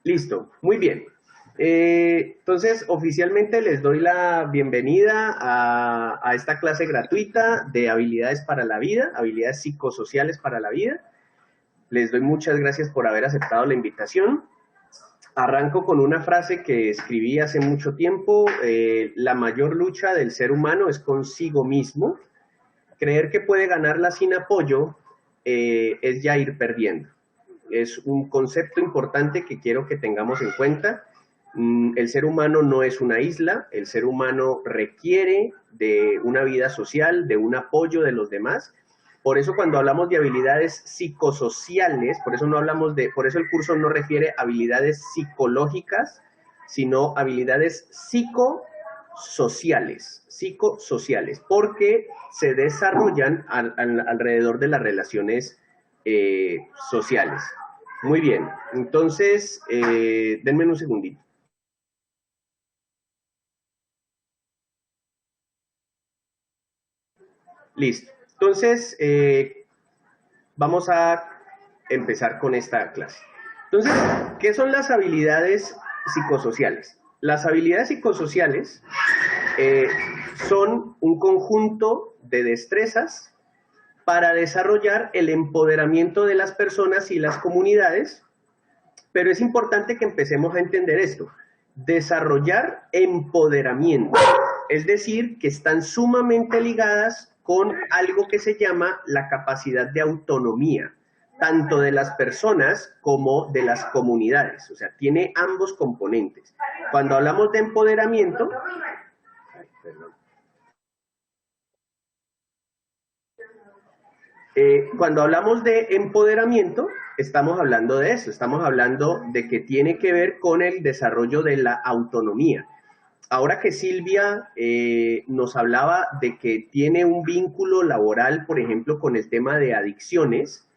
Listo, muy bien. Entonces, oficialmente les doy la bienvenida a esta clase gratuita de habilidades para la vida, habilidades psicosociales para la vida. Les doy muchas gracias por haber aceptado la invitación. Arranco con una frase que escribí hace mucho tiempo. La mayor lucha del ser humano es consigo mismo. Creer que puede ganarla sin apoyo es ya ir perdiendo. Es un concepto importante que quiero que tengamos en cuenta. El ser humano no es una isla, el ser humano requiere de una vida social, de un apoyo de los demás. Por eso cuando hablamos de habilidades psicosociales, por eso no hablamos de, por eso el curso no refiere a habilidades psicológicas, sino habilidades psicosociales, porque se desarrollan alrededor de las relaciones sociales. Muy bien, entonces, denme un segundito. Listo. Entonces, vamos a empezar con esta clase. Entonces, ¿qué son las habilidades psicosociales? Las habilidades psicosociales son un conjunto de destrezas para desarrollar el empoderamiento de las personas y las comunidades, pero es importante que empecemos a entender esto. Desarrollar empoderamiento, es decir, que están sumamente ligadas con algo que se llama la capacidad de autonomía, tanto de las personas como de las comunidades. O sea, tiene ambos componentes. Cuando hablamos de empoderamiento, cuando hablamos de empoderamiento, estamos hablando de eso, estamos hablando de que tiene que ver con el desarrollo de la autonomía. Ahora que Silvia nos hablaba de que tiene un vínculo laboral, por ejemplo, con el tema de adicciones,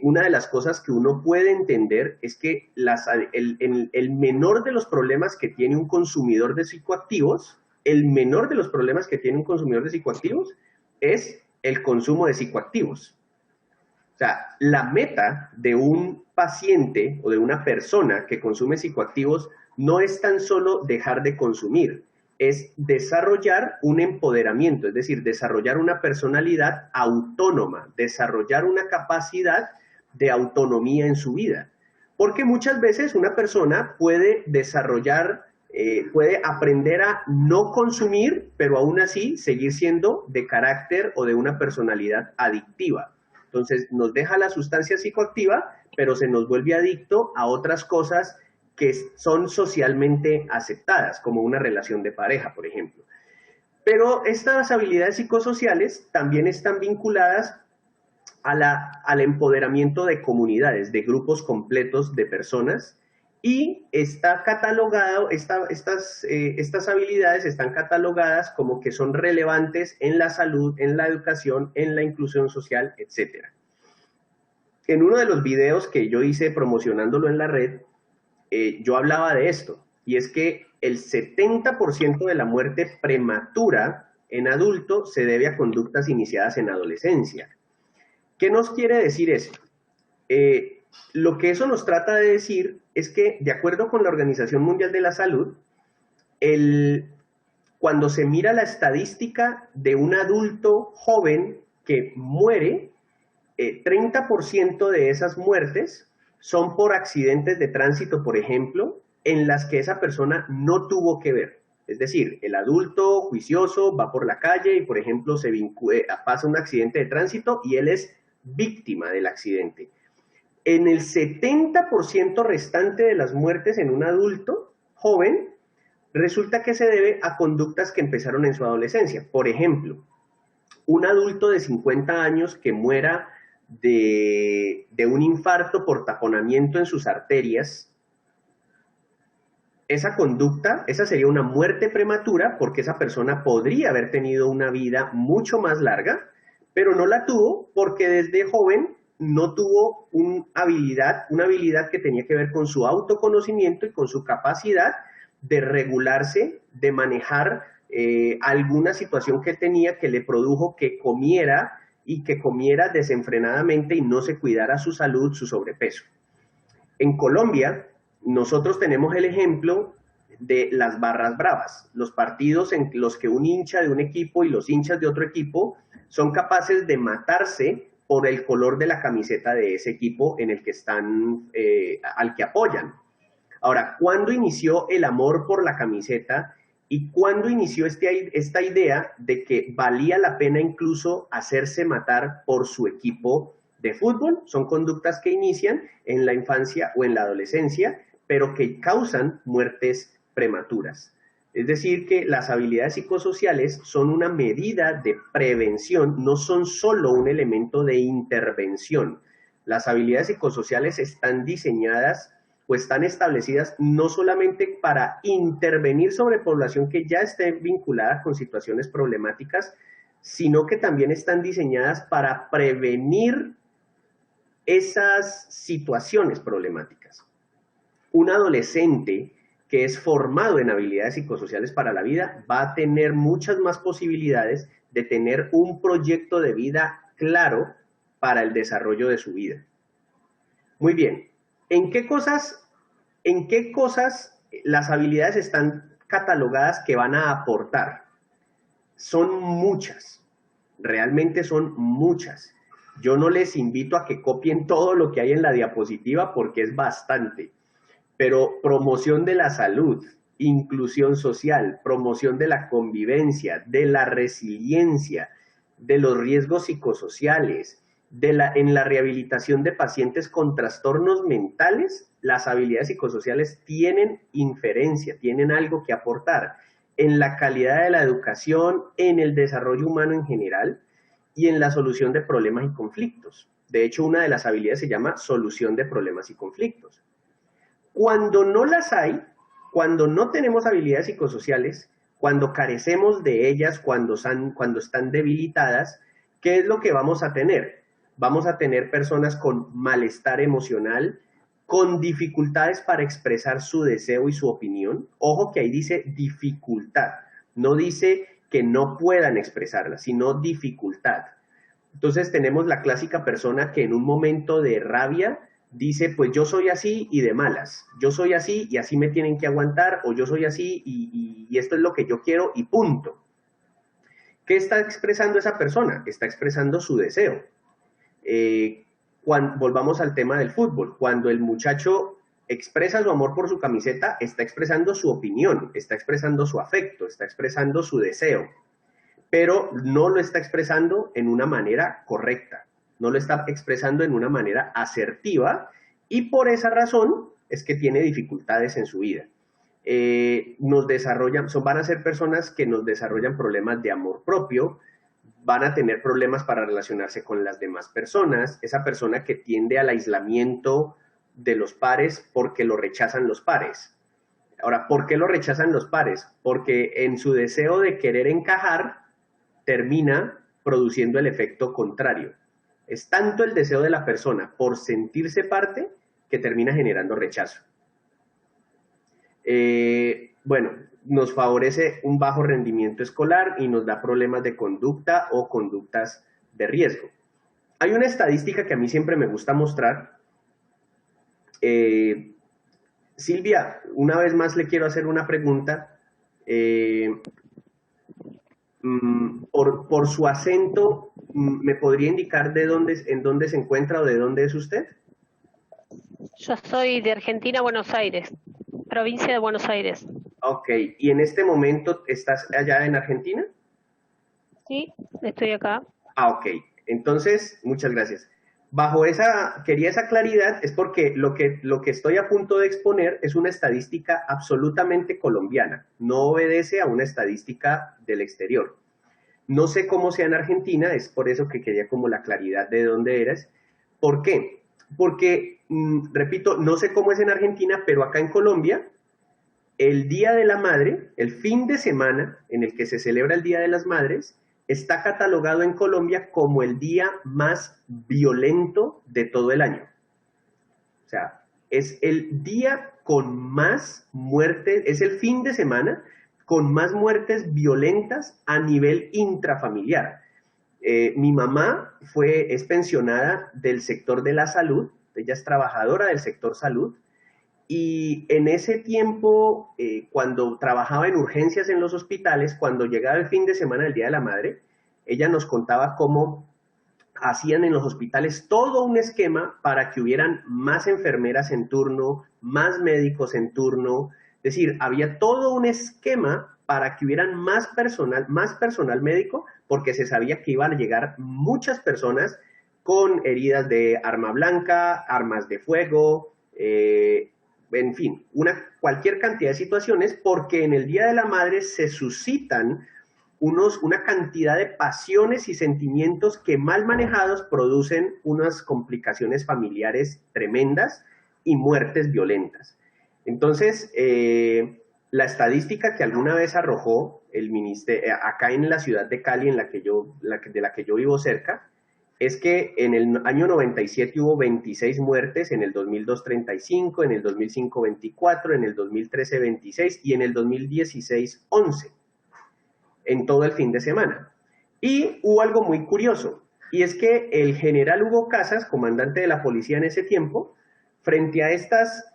una de las cosas que uno puede entender es que el menor de los problemas que tiene un consumidor de psicoactivos, el menor de los problemas que tiene un consumidor de psicoactivos es el consumo de psicoactivos. O sea, la meta de un paciente o de una persona que consume psicoactivos no es tan solo dejar de consumir, es desarrollar un empoderamiento, es decir, desarrollar una personalidad autónoma, desarrollar una capacidad de autonomía en su vida. Porque muchas veces una persona puede desarrollar, puede aprender a no consumir, pero aún así seguir siendo de carácter o de una personalidad adictiva. Entonces nos deja la sustancia psicoactiva, pero se nos vuelve adicto a otras cosas que son socialmente aceptadas, como una relación de pareja, por ejemplo. Pero estas habilidades psicosociales también están vinculadas al empoderamiento de comunidades, de grupos completos de personas, y está catalogado, estas habilidades están catalogadas como que son relevantes en la salud, en la educación, en la inclusión social, etc. En uno de los videos que yo hice promocionándolo en la red, yo hablaba de esto, y es que el 70% de la muerte prematura en adulto se debe a conductas iniciadas en adolescencia. ¿Qué nos quiere decir eso? Lo que eso nos trata de decir es que, de acuerdo con la Organización Mundial de la Salud, cuando se mira la estadística de un adulto joven que muere, 30% de esas muertes son por accidentes de tránsito, por ejemplo, en las que esa persona no tuvo que ver. Es decir, el adulto juicioso va por la calle y, por ejemplo, pasa un accidente de tránsito y él es víctima del accidente. En el 70% restante de las muertes en un adulto joven, resulta que se debe a conductas que empezaron en su adolescencia. Por ejemplo, un adulto de 50 años que muera de un infarto por taponamiento en sus arterias, esa conducta, esa sería una muerte prematura porque esa persona podría haber tenido una vida mucho más larga, pero no la tuvo porque desde joven no tuvo una habilidad que tenía que ver con su autoconocimiento y con su capacidad de regularse, de manejar alguna situación que tenía que le produjo que comiera y que comiera desenfrenadamente y no se cuidara su salud, su sobrepeso. En Colombia, Nosotros tenemos el ejemplo de las barras bravas, los partidos en los que un hincha de un equipo y los hinchas de otro equipo son capaces de matarse por el color de la camiseta de ese equipo en el que están, al que apoyan. Ahora, ¿cuándo inició el amor por la camiseta y cuándo inició esta idea de que valía la pena incluso hacerse matar por su equipo de fútbol? Son conductas que inician en la infancia o en la adolescencia, pero que causan muertes prematuras. Es decir, que las habilidades psicosociales son una medida de prevención, no son solo un elemento de intervención. Las habilidades psicosociales están diseñadas o están establecidas no solamente para intervenir sobre población que ya esté vinculada con situaciones problemáticas, sino que también están diseñadas para prevenir esas situaciones problemáticas. Un adolescente que es formado en habilidades psicosociales para la vida va a tener muchas más posibilidades de tener un proyecto de vida claro para el desarrollo de su vida. Muy bien, ¿en qué cosas las habilidades están catalogadas que van a aportar? Son muchas, realmente son muchas. Yo no les invito a que copien todo lo que hay en la diapositiva porque es bastante, pero promoción de la salud, inclusión social, promoción de la convivencia, de la resiliencia, de los riesgos psicosociales, en la rehabilitación de pacientes con trastornos mentales, las habilidades psicosociales tienen inferencia, tienen algo que aportar en la calidad de la educación, en el desarrollo humano en general y en la solución de problemas y conflictos. De hecho, una de las habilidades se llama solución de problemas y conflictos. Cuando no las hay, cuando no tenemos habilidades psicosociales, cuando carecemos de ellas, cuando están debilitadas, ¿qué es lo que vamos a tener? Vamos a tener personas con malestar emocional, con dificultades para expresar su deseo y su opinión. Ojo que ahí dice dificultad, no dice que no puedan expresarla, sino dificultad. Entonces tenemos la clásica persona que en un momento de rabia dice, pues yo soy así y de malas, yo soy así y así me tienen que aguantar, o yo soy así y esto es lo que yo quiero y punto. ¿Qué está expresando esa persona? Está expresando su deseo. Volvamos al tema del fútbol. Cuando el muchacho expresa su amor por su camiseta, está expresando su opinión, está expresando su afecto, está expresando su deseo, pero no lo está expresando en una manera correcta, no lo está expresando en una manera asertiva y por esa razón es que tiene dificultades en su vida. Van a ser personas que nos desarrollan problemas de amor propio, van a tener problemas para relacionarse con las demás personas, esa persona que tiende al aislamiento de los pares porque lo rechazan los pares. Ahora, ¿por qué lo rechazan los pares? Porque en su deseo de querer encajar, termina produciendo el efecto contrario. Es tanto el deseo de la persona por sentirse parte que termina generando rechazo. Bueno, nos favorece un bajo rendimiento escolar y nos da problemas de conducta o conductas de riesgo. Hay una estadística que a mí siempre me gusta mostrar. Silvia, una vez más le quiero hacer una pregunta. Por su acento, ¿me podría indicar en dónde se encuentra o de dónde es usted? Yo soy de Argentina, Buenos Aires, provincia de Buenos Aires. Ok, ¿y en este momento estás allá en Argentina? Sí, estoy acá. Ah, ok. Entonces, muchas gracias. Quería esa claridad, es porque lo que estoy a punto de exponer es una estadística absolutamente colombiana, no obedece a una estadística del exterior. No sé cómo sea en Argentina, es por eso que quería como la claridad de dónde eres. ¿Por qué? Porque, repito, no sé cómo es en Argentina, pero acá en Colombia, el Día de la Madre, el fin de semana en el que se celebra el Día de las Madres, está catalogado en Colombia como el día más violento de todo el año. O sea, es el día con más muertes, es el fin de semana con más muertes violentas a nivel intrafamiliar. Mi mamá es pensionada del sector de la salud, ella es trabajadora del sector salud, Y en ese tiempo, cuando trabajaba en urgencias en los hospitales, cuando llegaba el fin de semana del Día de la Madre, ella nos contaba cómo hacían en los hospitales todo un esquema para que hubieran más enfermeras en turno, más médicos en turno. Es decir, había todo un esquema para que hubieran más personal médico, porque se sabía que iban a llegar muchas personas con heridas de arma blanca, armas de fuego, en fin, cualquier cantidad de situaciones, porque en el Día de la Madre se suscitan una cantidad de pasiones y sentimientos que mal manejados producen unas complicaciones familiares tremendas y muertes violentas. Entonces, la estadística que alguna vez arrojó el ministerio, acá en la ciudad de Cali, de la que yo vivo cerca, es que en el año 97 hubo 26 muertes, en el 2002 35, en el 2005 24, en el 2013 26 y en el 2016 11 en todo el fin de semana. Y hubo algo muy curioso, y es que el general Hugo Casas, comandante de la policía en ese tiempo, frente a estas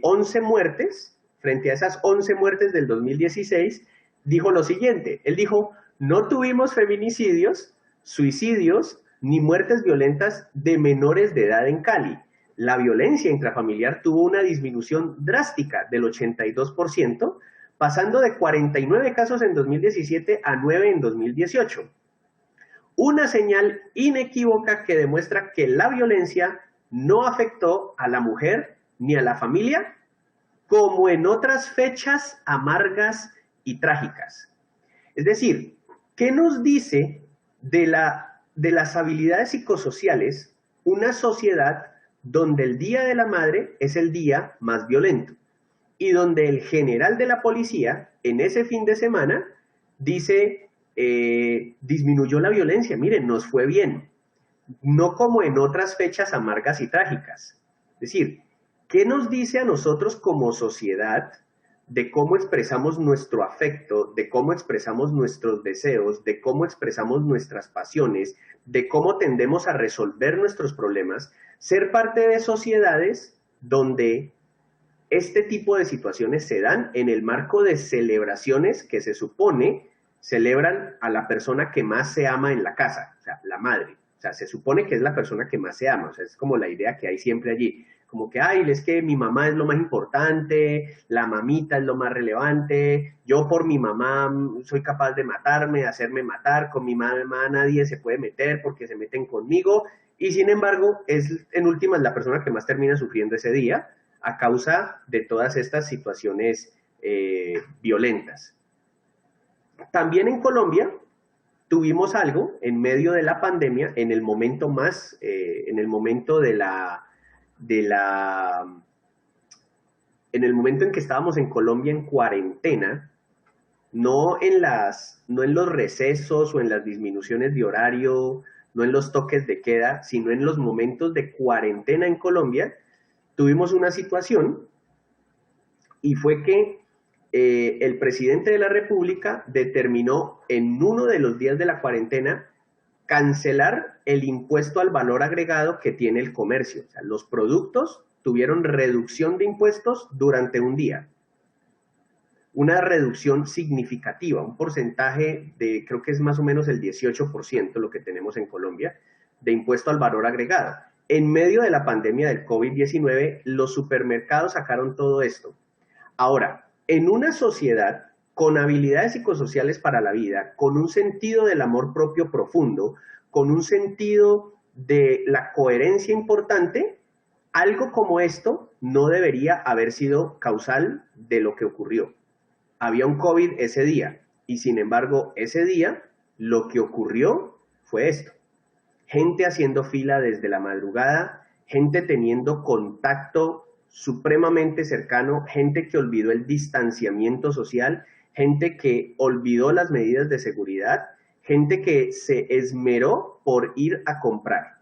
11 muertes, frente a esas 11 muertes del 2016, dijo lo siguiente, él dijo, no tuvimos feminicidios, suicidios, ni muertes violentas de menores de edad en Cali. La violencia intrafamiliar tuvo una disminución drástica del 82%, pasando de 49 casos en 2017 a 9 en 2018. Una señal inequívoca que demuestra que la violencia no afectó a la mujer ni a la familia, como en otras fechas amargas y trágicas. Es decir, ¿qué nos dice de las habilidades psicosociales una sociedad donde el Día de la Madre es el día más violento? Y donde el general de la policía, en ese fin de semana, dice, disminuyó la violencia, miren, nos fue bien, no como en otras fechas amargas y trágicas. Es decir, ¿qué nos dice a nosotros como sociedad de cómo expresamos nuestro afecto, de cómo expresamos nuestros deseos, de cómo expresamos nuestras pasiones, de cómo tendemos a resolver nuestros problemas, ser parte de sociedades donde este tipo de situaciones se dan en el marco de celebraciones que se supone celebran a la persona que más se ama en la casa, o sea, la madre. O sea, se supone que es la persona que más se ama, o sea, es como la idea que hay siempre allí. Como que, ay, es que mi mamá es lo más importante, la mamita es lo más relevante, yo por mi mamá soy capaz de matarme, hacerme matar, con mi mamá nadie se puede meter porque se meten conmigo, y sin embargo, es en últimas la persona que más termina sufriendo ese día, a causa de todas estas situaciones violentas. También en Colombia tuvimos algo en medio de la pandemia, en el momento en el momento en el momento en que estábamos en Colombia en cuarentena, no en los recesos o en las disminuciones de horario, no en los toques de queda, sino en los momentos de cuarentena en Colombia, tuvimos una situación y fue que el presidente de la República determinó en uno de los días de la cuarentena cancelar el impuesto al valor agregado que tiene el comercio. O sea, los productos tuvieron reducción de impuestos durante un día. Una reducción significativa, un porcentaje de, creo que es más o menos el 18% lo que tenemos en Colombia, de impuesto al valor agregado. En medio de la pandemia del COVID-19, los supermercados sacaron todo esto. Ahora, en una sociedad con habilidades psicosociales para la vida, con un sentido del amor propio profundo, con un sentido de la coherencia importante, algo como esto no debería haber sido causal de lo que ocurrió. Había un COVID ese día y sin embargo ese día lo que ocurrió fue esto. Gente haciendo fila desde la madrugada, gente teniendo contacto supremamente cercano, gente que olvidó el distanciamiento social, gente que olvidó las medidas de seguridad, gente que se esmeró por ir a comprar,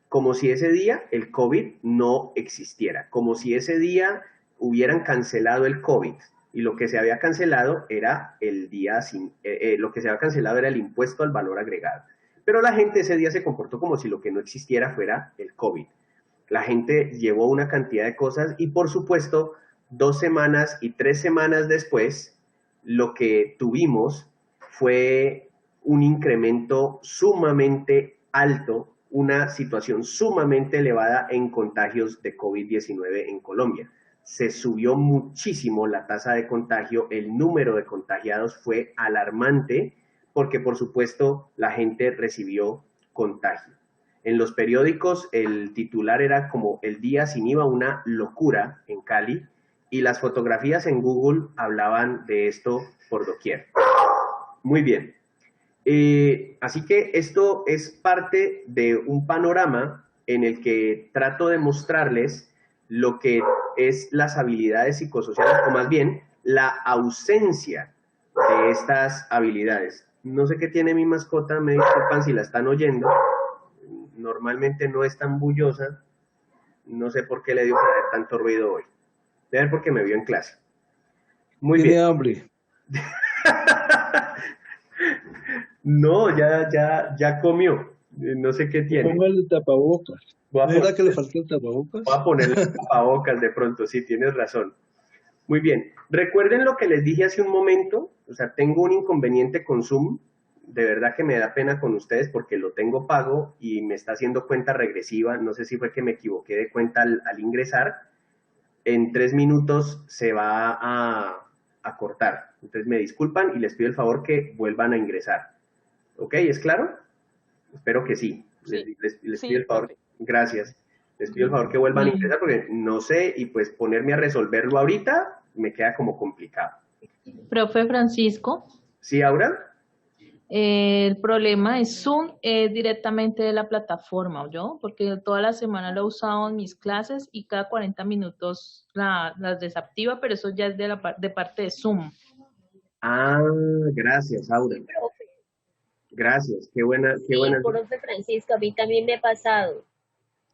como si ese día el COVID no existiera, como si ese día hubieran cancelado el COVID y lo que se había cancelado era lo que se había cancelado era el impuesto al valor agregado. Pero la gente ese día se comportó como si lo que no existiera fuera el COVID. La gente llevó una cantidad de cosas y por supuesto 2 semanas y 3 semanas después lo que tuvimos fue un incremento sumamente alto, una situación sumamente elevada en contagios de COVID-19 en Colombia. Se subió muchísimo la tasa de contagio, el número de contagiados fue alarmante porque por supuesto la gente recibió contagio. En los periódicos el titular era como el día sin IVA, una locura en Cali, y las fotografías en Google hablaban de esto por doquier. Muy bien. Así que esto es parte de un panorama en el que trato de mostrarles lo que es las habilidades psicosociales, o más bien la ausencia de estas habilidades. No sé qué tiene mi mascota, me disculpan si la están oyendo. Normalmente no es tan bullosa. No sé por qué le dio por hacer tanto ruido hoy. Debe ser porque me vio en clase. Muy bien. Tiene hambre. No, ya comió. No sé qué tiene. Póngale el tapabocas. Voy a, ¿No era que le poner, falta el tapabocas? voy a ponerle tapabocas de pronto, sí, tienes razón. Muy bien. Recuerden lo que les dije hace un momento. O sea, tengo un inconveniente con Zoom. De verdad que me da pena con ustedes porque lo tengo pago y me está haciendo cuenta regresiva. No sé si fue que me equivoqué de cuenta al ingresar. En 3 minutos se va a cortar. Entonces me disculpan y les pido el favor que vuelvan a ingresar. ¿Ok? ¿Es claro? Espero que sí. Sí, Les sí, pido el favor. profe. Gracias. Les pido el favor que vuelvan a ingresar porque no sé y pues ponerme a resolverlo ahorita me queda como complicado. Profe Francisco, ¿Sí, Aura? el problema es Zoom directamente de la plataforma, ¿yo? Porque toda la semana lo he usado en mis clases y cada 40 minutos las desactiva, pero eso ya es de parte de Zoom. Ah, gracias, Aura. Sí, profe. Gracias. Qué buena, qué Sí, buena. profe Francisco, a mí también me ha pasado.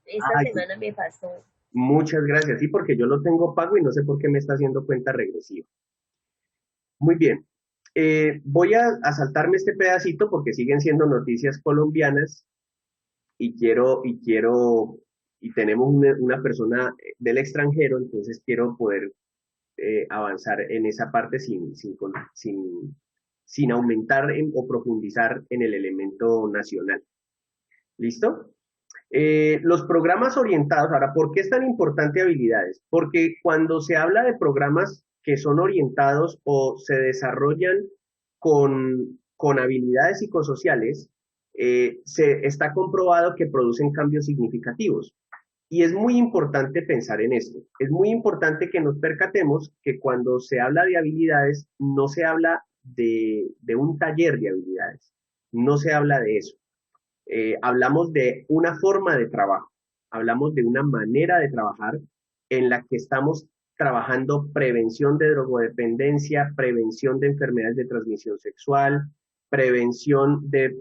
Esta Ay, semana me pasó. muchas gracias. Sí, porque yo lo tengo pago y no sé por qué me está haciendo cuenta regresiva. Muy bien. Voy a saltarme este pedacito porque siguen siendo noticias colombianas y tenemos una persona del extranjero, entonces quiero poder avanzar en esa parte sin aumentar o profundizar en el elemento nacional. ¿Listo? Los programas orientados, ahora, ¿por qué es tan importante habilidades? Porque cuando se habla de programas que son orientados o se desarrollan con habilidades psicosociales, se está comprobado que producen cambios significativos. Y es muy importante pensar en esto. Es muy importante que nos percatemos que cuando se habla de habilidades, no se habla de un taller de habilidades. No se habla de eso. Hablamos de una forma de trabajo, hablamos de una manera de trabajar en la que estamos trabajando prevención de drogodependencia, prevención de enfermedades de transmisión sexual, prevención de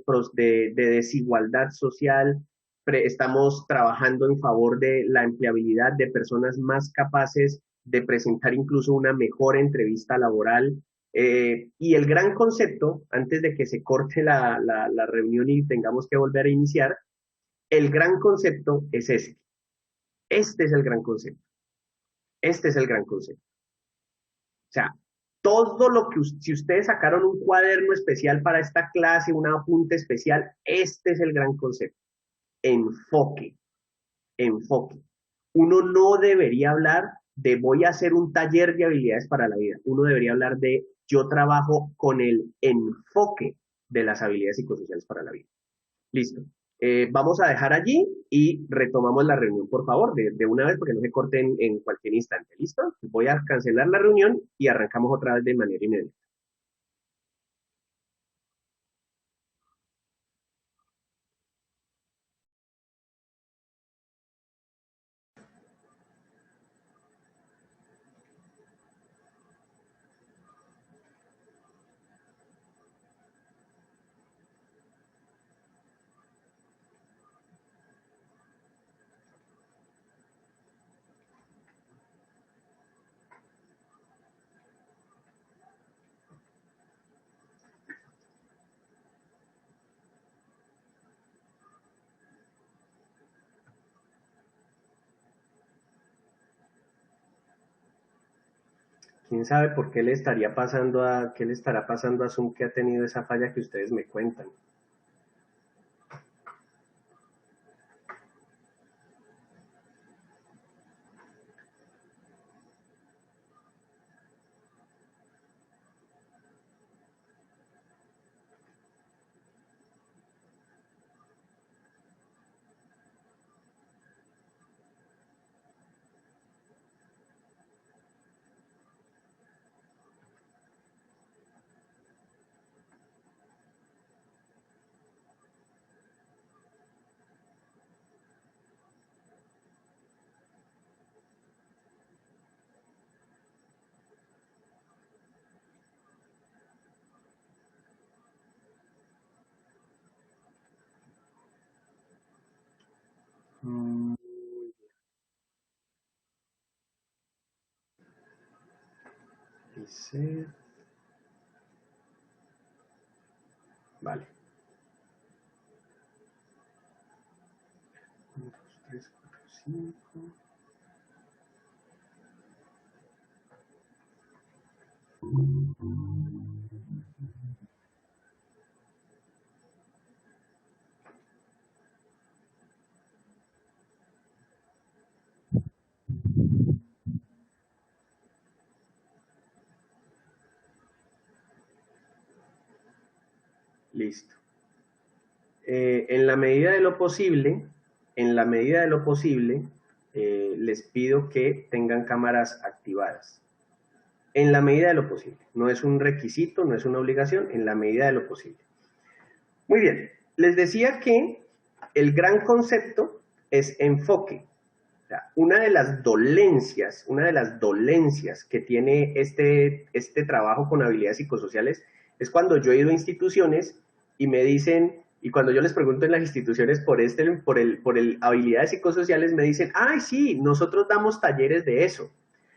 desigualdad social, estamos trabajando en favor de la empleabilidad de personas más capaces de presentar incluso una mejor entrevista laboral, y el gran concepto, antes de que se corte la reunión y tengamos que volver a iniciar, el gran concepto es este. Este es el gran concepto. Este es el gran concepto. O sea, todo lo que, si ustedes sacaron un cuaderno especial para esta clase, un apunte especial, este es el gran concepto. Enfoque. Enfoque. Uno no debería hablar de voy a hacer un taller de habilidades para la vida. Uno debería hablar de yo trabajo con el enfoque de las habilidades psicosociales para la vida. Listo. Vamos a dejar allí y retomamos la reunión, por favor, de una vez, porque no se corten en cualquier instante. ¿Listo? Voy a cancelar la reunión y arrancamos otra vez de manera inmediata. ¿Quién sabe por qué le estaría pasando qué le estará pasando a Zoom que ha tenido esa falla que ustedes me cuentan? Dice, vale. 1, 2, 3, 4, 5. Listo. En la medida de lo posible, les pido que tengan cámaras activadas. En la medida de lo posible. No es un requisito, no es una obligación, en la medida de lo posible. Muy bien. Les decía que el gran concepto es enfoque. O sea, una de las dolencias que tiene este trabajo con habilidades psicosociales es cuando yo he ido a instituciones y me dicen, y cuando yo les pregunto en las instituciones por habilidades psicosociales, me dicen, ay, sí, nosotros damos talleres de eso.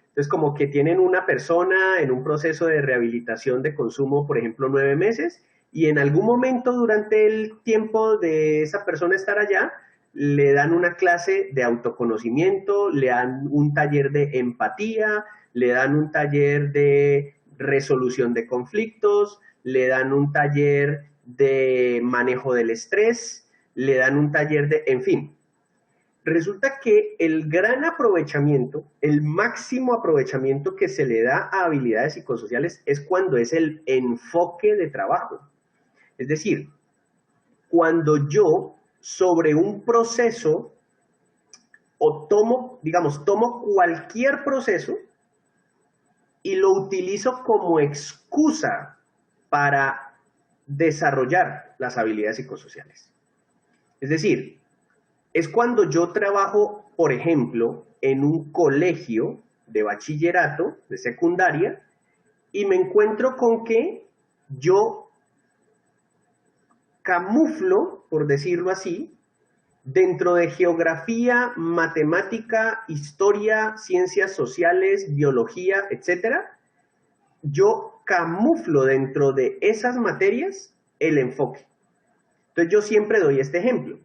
Entonces, como que tienen una persona en un proceso de rehabilitación de consumo, por ejemplo, 9 meses, y en algún momento durante el tiempo de esa persona estar allá, le dan una clase de autoconocimiento, le dan un taller de empatía, le dan un taller de resolución de conflictos, le dan un taller de manejo del estrés, le dan un taller de, en fin. Resulta que el gran aprovechamiento, el máximo aprovechamiento que se le da a habilidades psicosociales es cuando es el enfoque de trabajo. Es decir, cuando yo sobre un proceso o tomo cualquier proceso y lo utilizo como excusa para desarrollar las habilidades psicosociales. Es decir, es cuando yo trabajo, por ejemplo, en un colegio de bachillerato, de secundaria, y me encuentro con que yo camuflo, por decirlo así, dentro de geografía, matemática, historia, ciencias sociales, biología, etcétera, yo camuflo dentro de esas materias el enfoque. Entonces yo siempre doy este ejemplo.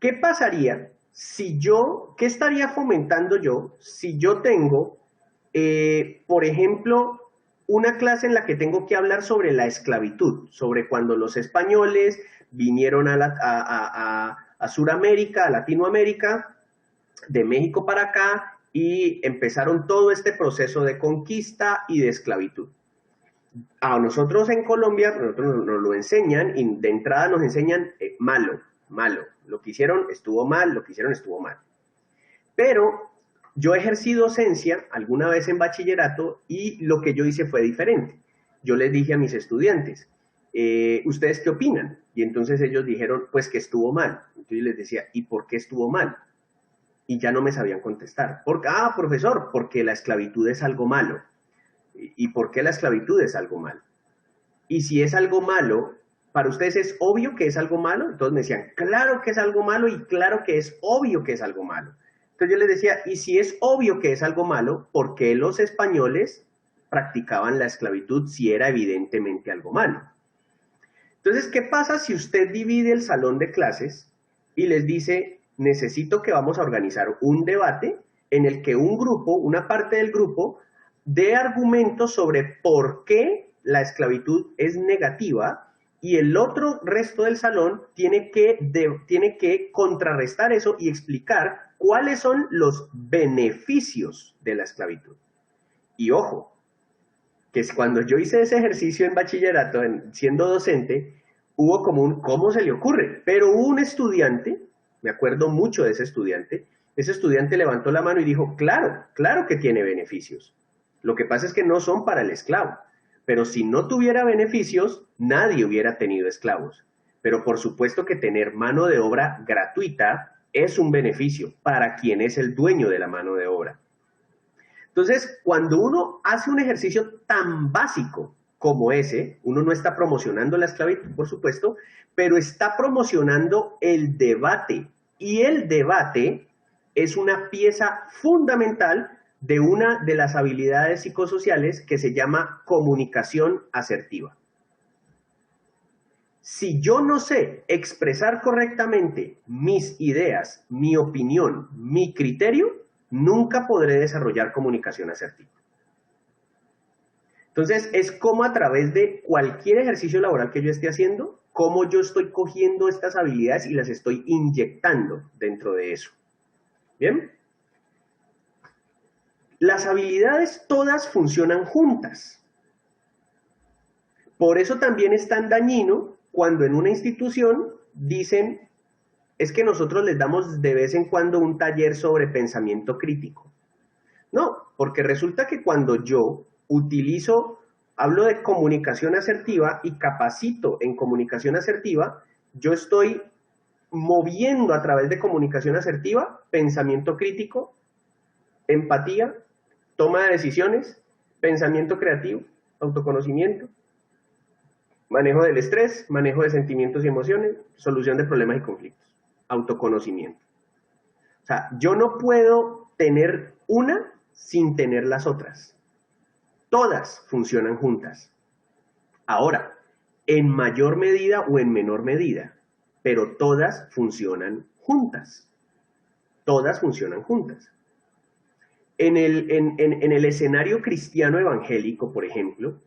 ¿Qué pasaría si qué estaría fomentando yo si yo tengo, por ejemplo, una clase en la que tengo que hablar sobre la esclavitud, sobre cuando los españoles vinieron a Sudamérica, a Latinoamérica, de México para acá, y empezaron todo este proceso de conquista y de esclavitud? A nosotros en Colombia, nosotros nos lo enseñan, y de entrada nos enseñan malo. Lo que hicieron estuvo mal, lo que hicieron estuvo mal. Pero yo ejercí docencia alguna vez en bachillerato y lo que yo hice fue diferente. Yo les dije a mis estudiantes, ¿ustedes qué opinan? Y entonces ellos dijeron, pues que estuvo mal. Entonces yo les decía, ¿y por qué estuvo mal? Y ya no me sabían contestar. Profesor, porque la esclavitud es algo malo. ¿Y por qué la esclavitud es algo malo? Y si es algo malo, ¿para ustedes es obvio que es algo malo? Entonces me decían, claro que es algo malo y claro que es obvio que es algo malo. Entonces yo les decía, y si es obvio que es algo malo, ¿por qué los españoles practicaban la esclavitud si era evidentemente algo malo? Entonces, ¿qué pasa si usted divide el salón de clases y les dice, necesito que vamos a organizar un debate en el que un grupo, una parte del grupo, dé argumentos sobre por qué la esclavitud es negativa y el otro resto del salón tiene que contrarrestar eso y explicar cuáles son los beneficios de la esclavitud. Y ojo, que es cuando yo hice ese ejercicio en bachillerato, siendo docente, hubo como un, ¿cómo se le ocurre? Pero hubo un estudiante, me acuerdo mucho de ese estudiante levantó la mano y dijo, claro, claro que tiene beneficios. Lo que pasa es que no son para el esclavo. Pero si no tuviera beneficios, nadie hubiera tenido esclavos. Pero por supuesto que tener mano de obra gratuita es un beneficio para quien es el dueño de la mano de obra. Entonces, cuando uno hace un ejercicio tan básico como ese, uno no está promocionando la esclavitud, por supuesto, pero está promocionando el debate. Y el debate es una pieza fundamental de una de las habilidades psicosociales que se llama comunicación asertiva. Si yo no sé expresar correctamente mis ideas, mi opinión, mi criterio, nunca podré desarrollar comunicación asertiva. Entonces, es como a través de cualquier ejercicio laboral que yo esté haciendo, cómo yo estoy cogiendo estas habilidades y las estoy inyectando dentro de eso. ¿Bien? Las habilidades todas funcionan juntas. Por eso también es tan dañino cuando en una institución dicen, es que nosotros les damos de vez en cuando un taller sobre pensamiento crítico. No, porque resulta que cuando yo hablo de comunicación asertiva y capacito en comunicación asertiva, yo estoy moviendo a través de comunicación asertiva, pensamiento crítico, empatía, toma de decisiones, pensamiento creativo, autoconocimiento, manejo del estrés, manejo de sentimientos y emociones, solución de problemas y conflictos, autoconocimiento. O sea, yo no puedo tener una sin tener las otras. Todas funcionan juntas. Ahora, en mayor medida o en menor medida, pero todas funcionan juntas. Todas funcionan juntas. En el escenario cristiano evangélico, por ejemplo,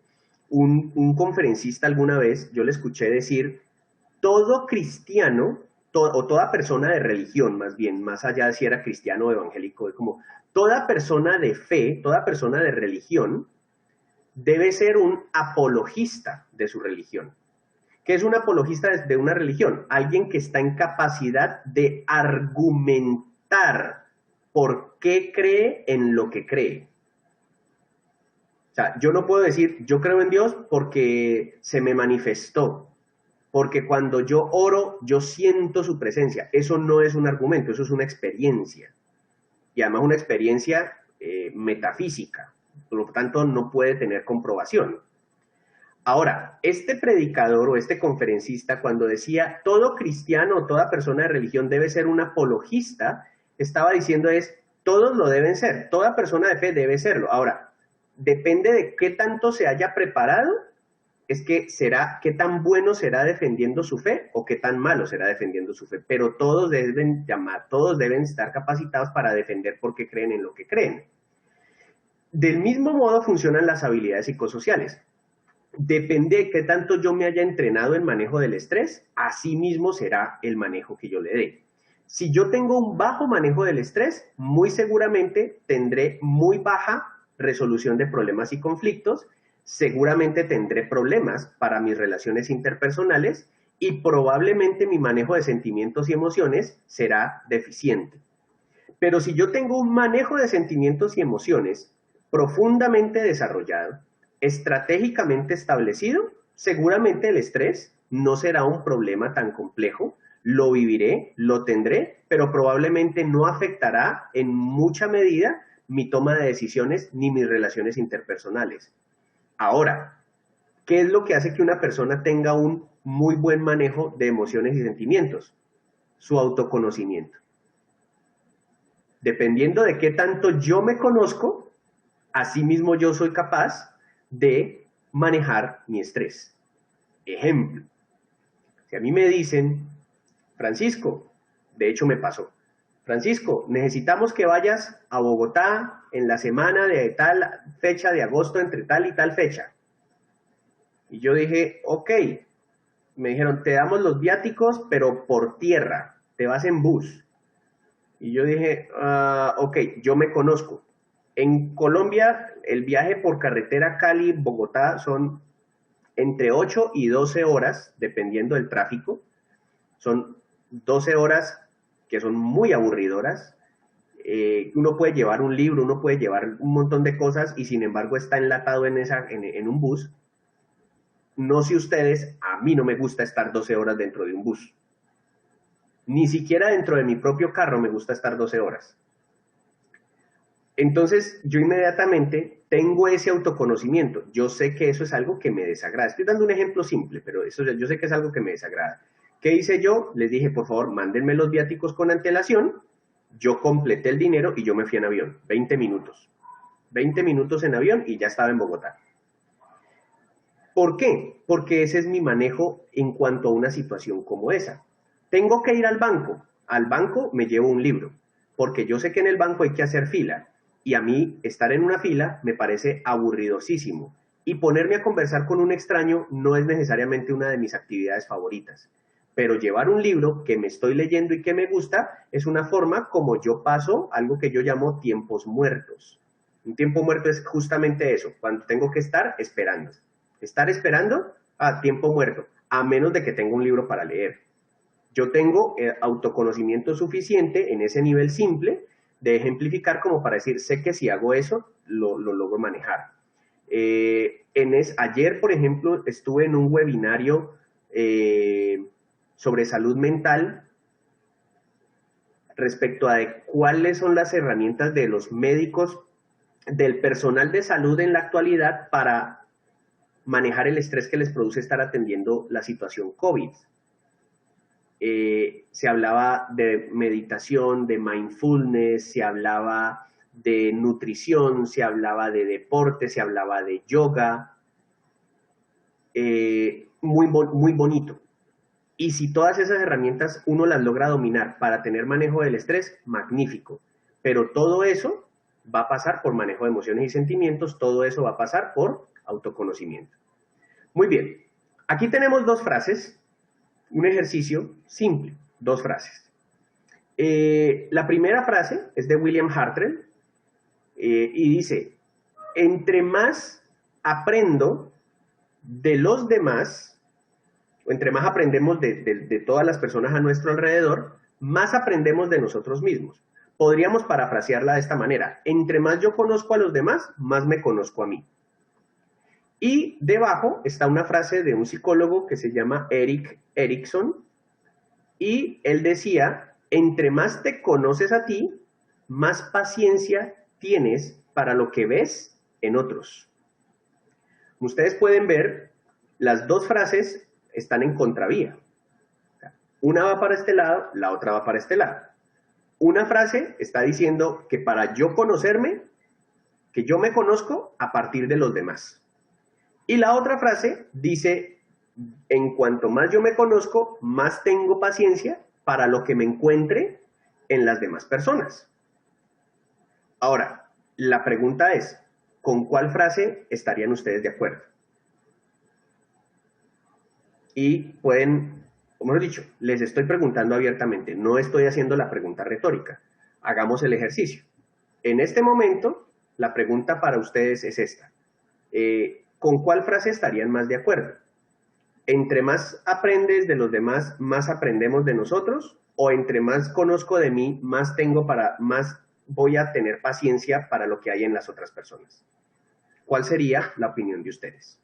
un conferencista alguna vez, yo le escuché decir, todo cristiano, o toda persona de religión, más bien, más allá de si era cristiano o evangélico, es como toda persona de fe, toda persona de religión, debe ser un apologista de su religión. ¿Qué es un apologista de una religión? Alguien que está en capacidad de argumentar por qué cree en lo que cree. O sea, yo no puedo decir, yo creo en Dios porque se me manifestó, porque cuando yo oro, yo siento su presencia. Eso no es un argumento, eso es una experiencia. Y además una experiencia metafísica. Por lo tanto, no puede tener comprobación. Ahora, este predicador o este conferencista, cuando decía todo cristiano o toda persona de religión debe ser un apologista, estaba diciendo todos lo deben ser, toda persona de fe debe serlo. Ahora, depende de qué tanto se haya preparado, es que será qué tan bueno será defendiendo su fe o qué tan malo será defendiendo su fe. Pero todos deben estar capacitados para defender porque creen en lo que creen. Del mismo modo funcionan las habilidades psicosociales. Depende de qué tanto yo me haya entrenado en manejo del estrés, así mismo será el manejo que yo le dé. Si yo tengo un bajo manejo del estrés, muy seguramente tendré muy baja resolución de problemas y conflictos, seguramente tendré problemas para mis relaciones interpersonales y probablemente mi manejo de sentimientos y emociones será deficiente. Pero si yo tengo un manejo de sentimientos y emociones profundamente desarrollado, estratégicamente establecido, seguramente el estrés no será un problema tan complejo, lo viviré, lo tendré, pero probablemente no afectará en mucha medida mi toma de decisiones ni mis relaciones interpersonales. Ahora, ¿qué es lo que hace que una persona tenga un muy buen manejo de emociones y sentimientos? Su autoconocimiento. Dependiendo de qué tanto yo me conozco, asimismo yo soy capaz de manejar mi estrés. Ejemplo, si a mí me dicen, Francisco, de hecho me pasó, Francisco, necesitamos que vayas a Bogotá en la semana de tal fecha de agosto, entre tal y tal fecha. Y yo dije, ok. Me dijeron, te damos los viáticos, pero por tierra, te vas en bus. Y yo dije, ok, yo me conozco. En Colombia, el viaje por carretera Cali-Bogotá son entre 8 y 12 horas, dependiendo del tráfico. Son 12 horas que son muy aburridoras. Uno puede llevar un libro, uno puede llevar un montón de cosas y sin embargo está enlatado en un bus. No sé ustedes, a mí no me gusta estar 12 horas dentro de un bus. Ni siquiera dentro de mi propio carro me gusta estar 12 horas. Entonces, yo inmediatamente tengo ese autoconocimiento. Yo sé que eso es algo que me desagrada. Estoy dando un ejemplo simple, pero eso yo sé que es algo que me desagrada. ¿Qué hice yo? Les dije, por favor, mándenme los viáticos con antelación. Yo completé el dinero y yo me fui en avión. 20 minutos. 20 minutos en avión y ya estaba en Bogotá. ¿Por qué? Porque ese es mi manejo en cuanto a una situación como esa. Tengo que ir al banco. Al banco me llevo un libro, porque yo sé que en el banco hay que hacer fila. Y a mí estar en una fila me parece aburridosísimo. Y ponerme a conversar con un extraño no es necesariamente una de mis actividades favoritas. Pero llevar un libro que me estoy leyendo y que me gusta es una forma como yo paso algo que yo llamo tiempos muertos. Un tiempo muerto es justamente eso, cuando tengo que estar esperando. Estar esperando a tiempo muerto, a menos de que tenga un libro para leer. Yo tengo autoconocimiento suficiente en ese nivel simple de ejemplificar como para decir, sé que si hago eso, lo logro manejar. Ayer, por ejemplo, estuve en un webinario sobre salud mental respecto a cuáles son las herramientas de los médicos, del personal de salud en la actualidad para manejar el estrés que les produce estar atendiendo la situación COVID. Se hablaba de meditación, de mindfulness, se hablaba de nutrición, se hablaba de deporte, se hablaba de yoga. Muy bonito. Y si todas esas herramientas uno las logra dominar para tener manejo del estrés, magnífico. Pero todo eso va a pasar por manejo de emociones y sentimientos, todo eso va a pasar por autoconocimiento. Muy bien, aquí tenemos dos frases, un ejercicio simple, dos frases. La primera frase es de William Hartrell y dice, entre más aprendo de los demás, o entre más aprendemos de todas las personas a nuestro alrededor, más aprendemos de nosotros mismos. Podríamos parafrasearla de esta manera, entre más yo conozco a los demás, más me conozco a mí. Y debajo está una frase de un psicólogo que se llama Erik Erikson, y él decía, entre más te conoces a ti, más paciencia tienes para lo que ves en otros. Ustedes pueden ver, las dos frases están en contravía. Una va para este lado, la otra va para este lado. Una frase está diciendo que para yo conocerme, que yo me conozco a partir de los demás. Y la otra frase dice, en cuanto más yo me conozco, más tengo paciencia para lo que me encuentre en las demás personas. Ahora, la pregunta es, ¿con cuál frase estarían ustedes de acuerdo? Y pueden, como lo he dicho, les estoy preguntando abiertamente, no estoy haciendo la pregunta retórica. Hagamos el ejercicio. En este momento, la pregunta para ustedes es esta. ¿Con cuál frase estarían más de acuerdo? ¿Entre más aprendes de los demás, más aprendemos de nosotros? ¿O entre más conozco de mí, más voy a tener paciencia para lo que hay en las otras personas? ¿Cuál sería la opinión de ustedes?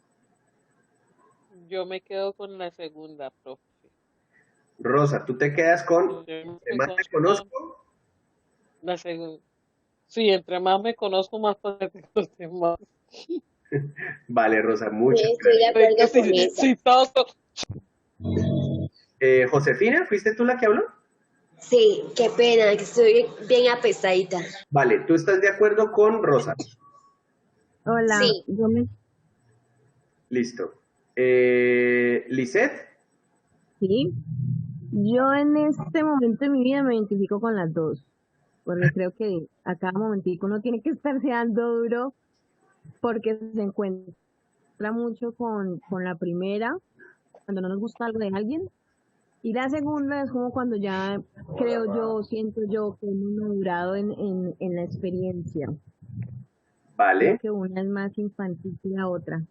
Yo me quedo con la segunda, profe. Rosa, ¿tú te quedas con entre más te conozco? La segunda. Sí, entre más me conozco, más para los demás. Vale, Rosa, muchas Sí, estoy de acuerdo con esa. Sí, todos. Josefina, ¿fuiste tú la que habló? Sí, qué pena, que estoy bien apesadita. Vale, ¿tú estás de acuerdo con Rosa? Hola, Sí. Listo. ¿Lisette? Sí, yo en este momento de mi vida me identifico con las dos. porque creo que a cada momentico uno tiene que estarse dando duro porque se encuentra mucho con la primera, cuando no nos gusta algo de alguien, y la segunda es como cuando ya creo yo, siento yo que hemos madurado en la experiencia. Creo Vale. que una es más infantil que la otra.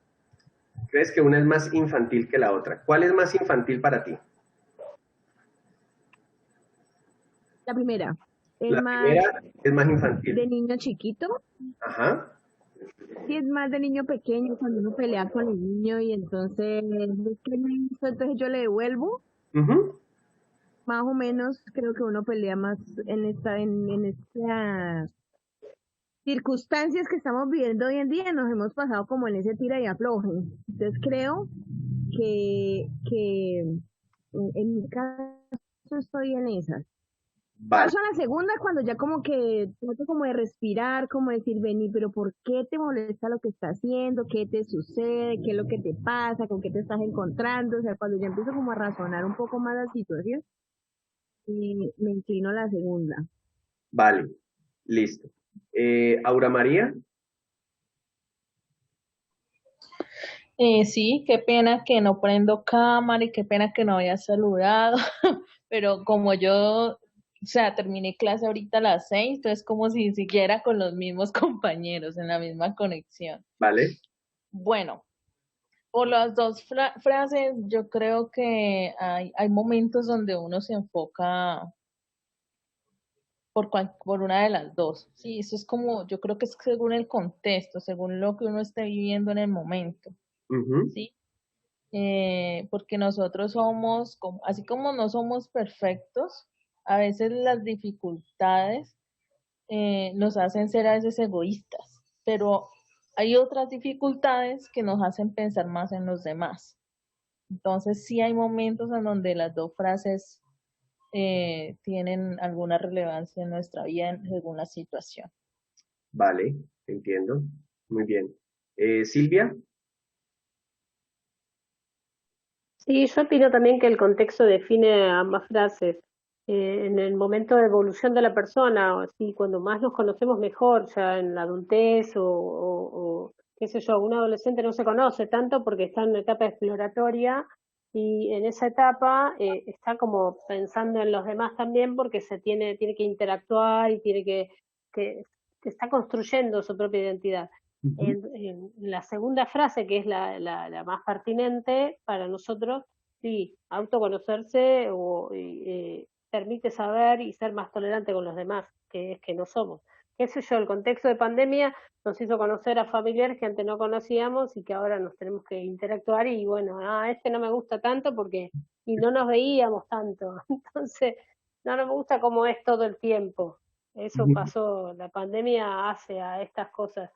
¿Crees que una es más infantil que la otra? ¿Cuál es más infantil para ti? La primera es La más primera es más de infantil. niño chiquito, Ajá. sí es más de niño pequeño cuando uno pelea con el niño y entonces es que me hizo, entonces yo le devuelvo. Ujú. Más o menos creo que uno pelea más en estas circunstancias que estamos viviendo hoy en día, nos hemos pasado como en ese tira y afloje. Entonces creo que en mi caso estoy en esas. Vale, Paso a la segunda cuando ya como que trato como de respirar, como decir, vení, pero ¿por qué te molesta lo que estás haciendo? ¿Qué te sucede? ¿Qué es lo que te pasa? ¿Con qué te estás encontrando? O sea, cuando ya empiezo como a razonar un poco más la situación, y me inclino a la segunda. vale, listo. Aura María, Sí, qué pena que no prendo cámara y qué pena que no haya saludado, pero como yo, o sea, terminé clase ahorita a las 6, entonces como si siguiera con los mismos compañeros en la misma conexión. vale, Bueno, por las dos frases, yo creo que hay momentos donde uno se enfoca por una de las dos. Sí, eso es como, yo creo que es según el contexto, según lo que uno esté viviendo en el momento, ujú, ¿sí? Porque nosotros somos, así como no somos perfectos, a veces las dificultades nos hacen ser a veces egoístas, pero hay otras dificultades que nos hacen pensar más en los demás. Entonces sí hay momentos en donde las dos frases tienen alguna relevancia en nuestra vida según la situación. vale, entiendo. Muy bien. Silvia, Sí, yo opino también que el contexto define ambas frases. En el momento de evolución de la persona, o así, cuando más nos conocemos mejor, ya en la adultez qué sé yo, un adolescente no se conoce tanto porque está en una etapa exploratoria y en esa etapa está como pensando en los demás también porque tiene que interactuar y que, que está construyendo su propia identidad. ujú, En la segunda frase, que es la más pertinente para nosotros, sí, autoconocerse permite saber y ser más tolerante con los demás, que es que no somos. Qué sé yo, el contexto de pandemia nos hizo conocer a familiares que antes no conocíamos y que ahora nos tenemos que interactuar y bueno, este no me gusta tanto porque y no nos veíamos tanto. Entonces, no me gusta como es todo el tiempo. Eso ujú. pasó, la pandemia hace a estas cosas.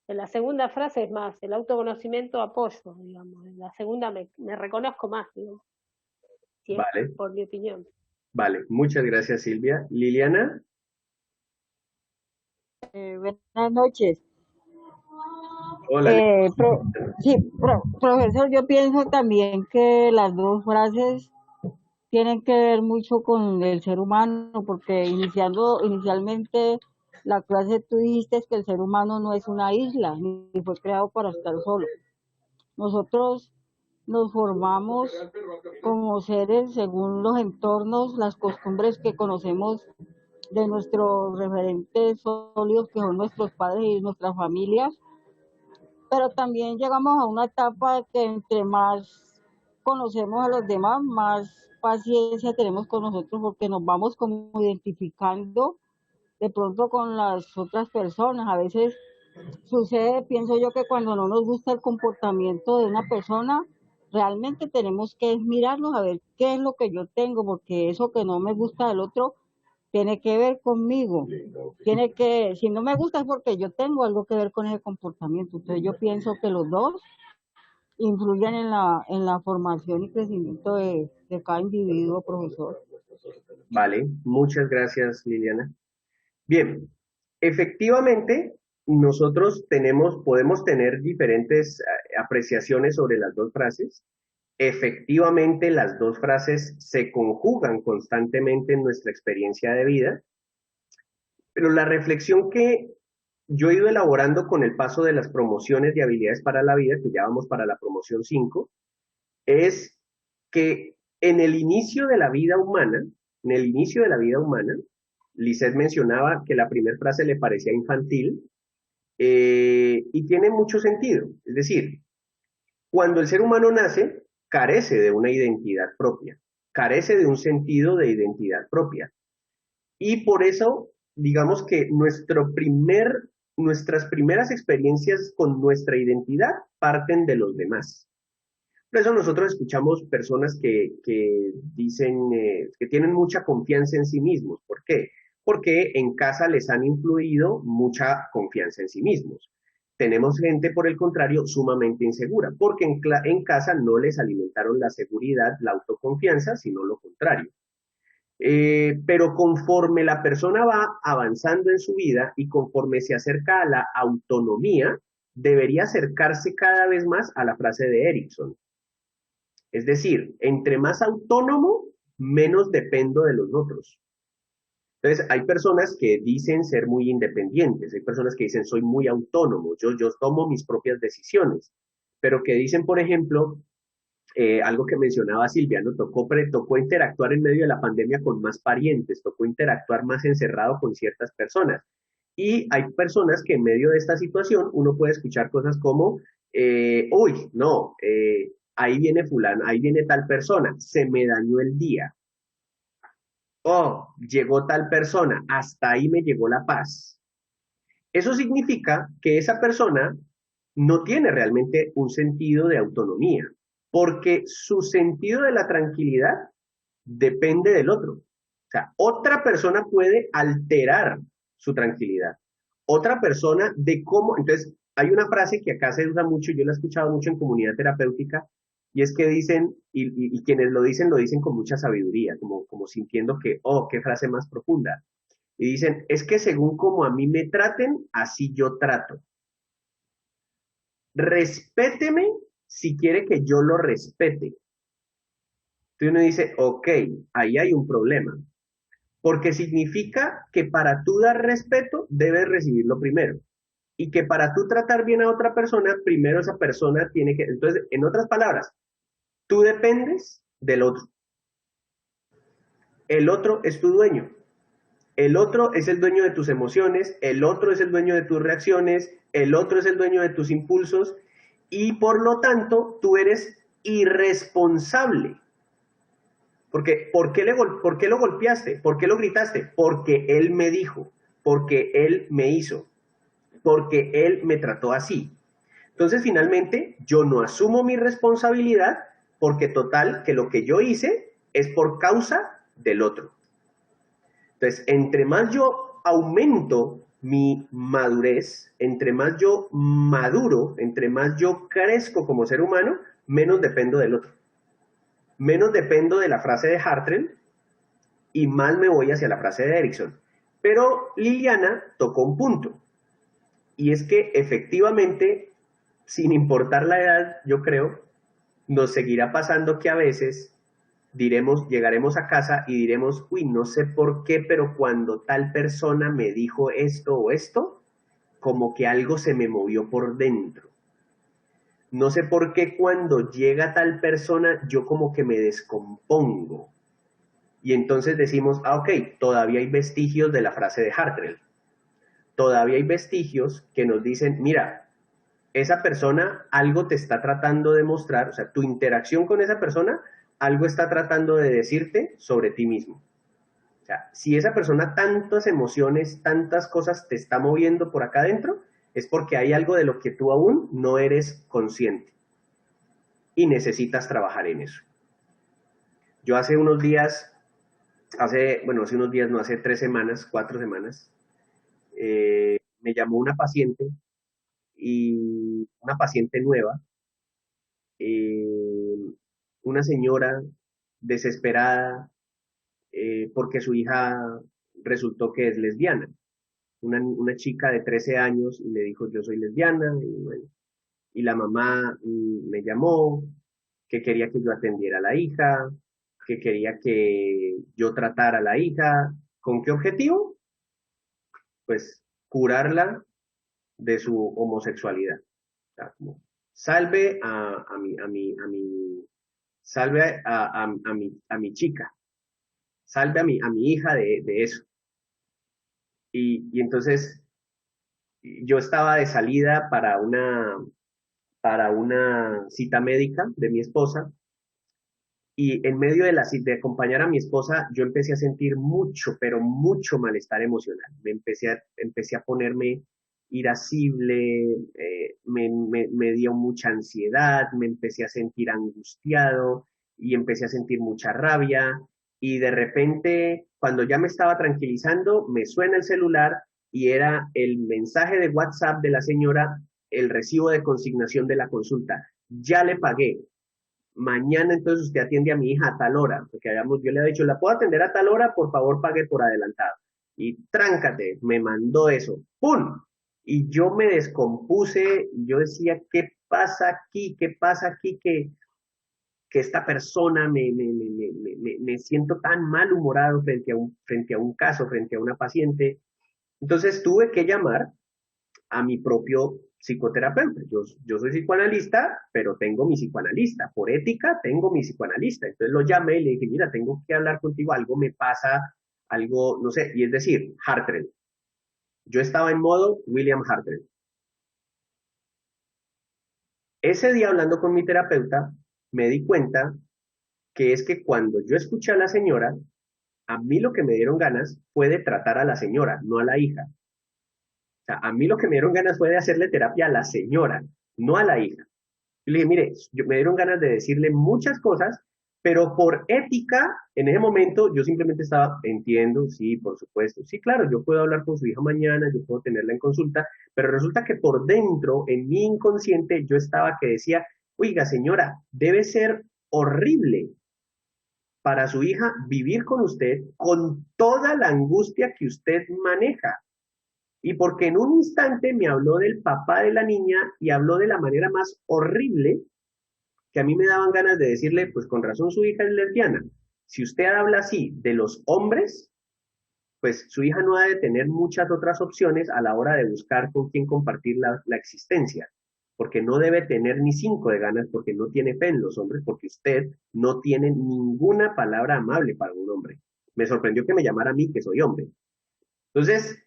En la segunda frase es más, el autoconocimiento apoyo, digamos. En la segunda me reconozco más, digamos, si es Vale, por mi opinión. vale. Muchas gracias, Silvia. Liliana, Buenas noches. hola. Eh, pro- sí, profesor, yo pienso también que las dos frases tienen que ver mucho con el ser humano, porque inicialmente la clase tú dijiste que el ser humano no es una isla, ni fue creado para estar solo. Nosotros nos formamos como seres según los entornos, las costumbres que conocemos de nuestros referentes sólidos, que son nuestros padres y nuestras familias, pero también llegamos a una etapa que entre más conocemos a los demás, más paciencia tenemos con nosotros porque nos vamos como identificando de pronto con las otras personas. A veces sucede, pienso yo, que cuando no nos gusta el comportamiento de una persona, realmente tenemos que mirarnos a ver qué es lo que yo tengo, porque eso que no me gusta del otro tiene que ver conmigo. Si no me gusta es porque yo tengo algo que ver con ese comportamiento. Entonces yo pienso que los dos influyen en la formación y crecimiento de cada individuo, profesor. Vale, muchas gracias, Liliana. Bien, efectivamente, nosotros podemos tener diferentes apreciaciones sobre las dos frases. Efectivamente, las dos frases se conjugan constantemente en nuestra experiencia de vida Pero la reflexión que yo he ido elaborando con el paso de las promociones de habilidades para la vida, que ya vamos para la promoción 5, es que en el inicio de la vida humana, en el inicio de la vida humana, Lisette mencionaba que la primera frase le parecía infantil, y tiene mucho sentido. Es decir, cuando el ser humano nace, carece de una identidad propia, carece de un sentido de identidad propia. Y por eso, digamos que nuestras primeras experiencias con nuestra identidad parten de los demás. Por eso nosotros escuchamos personas que dicen que tienen mucha confianza en sí mismos. ¿Por qué? Porque en casa les han influido mucha confianza en sí mismos. Tenemos gente, por el contrario, sumamente insegura, porque en casa no les alimentaron la seguridad, la autoconfianza, sino lo contrario. Pero conforme la persona va avanzando en su vida y conforme se acerca a la autonomía, debería acercarse cada vez más a la frase de Erickson. Es decir, entre más autónomo, menos dependo de los otros. Entonces, hay personas que dicen ser muy independientes, hay personas que dicen soy muy autónomo, yo tomo mis propias decisiones, pero que dicen, por ejemplo, algo que mencionaba Silvia, ¿no? Tocó interactuar en medio de la pandemia con más parientes, tocó interactuar más encerrado con ciertas personas. Y hay personas que en medio de esta situación uno puede escuchar cosas como, uy, no, ahí viene fulano, ahí viene tal persona, se me dañó el día. Oh, llegó tal persona, hasta ahí me llegó la paz. Eso significa que esa persona no tiene realmente un sentido de autonomía, porque su sentido de la tranquilidad depende del otro. O sea, otra persona puede alterar su tranquilidad. Otra persona de cómo, entonces, hay una frase que acá se usa mucho, yo la he escuchado mucho en comunidad terapéutica, y es que dicen, y quienes lo dicen con mucha sabiduría, como sintiendo que, oh, qué frase más profunda. Y dicen, es que según como a mí me traten, así yo trato. Respéteme si quiere que yo lo respete. Entonces uno dice, ok, ahí hay un problema. Porque significa que para tú dar respeto, debes recibirlo primero. Y que para tú tratar bien a otra persona, primero esa persona tiene que... Entonces, en otras palabras, tú dependes del otro. El otro es tu dueño. El otro es el dueño de tus emociones, el otro es el dueño de tus reacciones, el otro es el dueño de tus impulsos y por lo tanto tú eres irresponsable. Porque, ¿por qué lo golpeaste? ¿Por qué lo gritaste? Porque él me dijo, porque él me hizo, porque él me trató así. Entonces finalmente yo no asumo mi responsabilidad porque total que lo que yo hice es por causa del otro. Entonces, entre más yo aumento mi madurez, entre más yo maduro, entre más yo crezco como ser humano, menos dependo del otro. Menos dependo de la frase de Hartrell y más me voy hacia la frase de Erickson. Pero Liliana tocó un punto. Y es que efectivamente, sin importar la edad, yo creo, nos seguirá pasando que a veces llegaremos a casa y diremos, uy, no sé por qué, pero cuando tal persona me dijo esto o esto, como que algo se me movió por dentro. No sé por qué cuando llega tal persona yo como que me descompongo. Y entonces decimos, ah, ok, todavía hay vestigios de la frase de Hartrell. Todavía hay vestigios que nos dicen, mira, esa persona algo te está tratando de mostrar, o sea, tu interacción con esa persona algo está tratando de decirte sobre ti mismo. O sea, si esa persona tantas emociones, tantas cosas te está moviendo por acá adentro, es porque hay algo de lo que tú aún no eres consciente y necesitas trabajar en eso. Yo hace unos días, hace unos días, no, hace 3 semanas, 4 semanas, me llamó una paciente y una paciente nueva, eh, una señora desesperada porque su hija resultó que es lesbiana. Una chica de 13 años y le dijo yo soy lesbiana y, bueno, y la mamá me llamó, que quería que yo atendiera a la hija, que quería que yo tratara a la hija. ¿Con qué objetivo? pues, curarla de su homosexualidad. O sea, como, salve salve a mi chica, salve a mi hija de eso. Y entonces yo estaba de salida para una cita médica de mi esposa, y en medio de de acompañar a mi esposa, yo empecé a sentir mucho, pero mucho malestar emocional. Empecé a ponerme irascible, me dio mucha ansiedad, me empecé a sentir angustiado y empecé a sentir mucha rabia. Y de repente, cuando ya me estaba tranquilizando, me suena el celular y era el mensaje de WhatsApp de la señora, el recibo de consignación de la consulta. Ya le pagué. Mañana entonces usted atiende a mi hija a tal hora, porque yo le había dicho, ¿la puedo atender a tal hora? Por favor, pague por adelantado. Y tráncate, me mandó eso, ¡pum! Y yo me descompuse, y yo decía, ¿qué pasa aquí? ¿Qué pasa aquí? Que esta persona me siento tan malhumorado frente a un caso, frente a una paciente. Entonces tuve que llamar a mi propio psicoterapeuta. Yo soy psicoanalista, pero tengo mi psicoanalista. Por ética, tengo mi psicoanalista. Entonces lo llamé y le dije, mira, tengo que hablar contigo, algo me pasa, algo, no sé, y es decir, Hartrell. Yo estaba en modo William Hartrell. Ese día hablando con mi terapeuta, me di cuenta que es que cuando yo escuché a la señora, a mí lo que me dieron ganas fue de tratar a la señora, no a la hija. O sea, a mí lo que me dieron ganas fue de hacerle terapia a la señora, no a la hija. Y le dije, mire, me dieron ganas de decirle muchas cosas, pero por ética, en ese momento yo simplemente estaba, entiendo, sí, por supuesto, sí, claro, yo puedo hablar con su hija mañana, yo puedo tenerla en consulta, pero resulta que por dentro, en mi inconsciente, yo estaba que decía, oiga, señora, debe ser horrible para su hija vivir con usted con toda la angustia que usted maneja. Y porque en un instante me habló del papá de la niña y habló de la manera más horrible que a mí me daban ganas de decirle, pues con razón su hija es lesbiana. Si usted habla así de los hombres, pues su hija no ha de tener muchas otras opciones a la hora de buscar con quién compartir la existencia, porque no debe tener ni 5 de ganas, porque no tiene fe en los hombres, porque usted no tiene ninguna palabra amable para un hombre. Me sorprendió que me llamara a mí, que soy hombre. Entonces,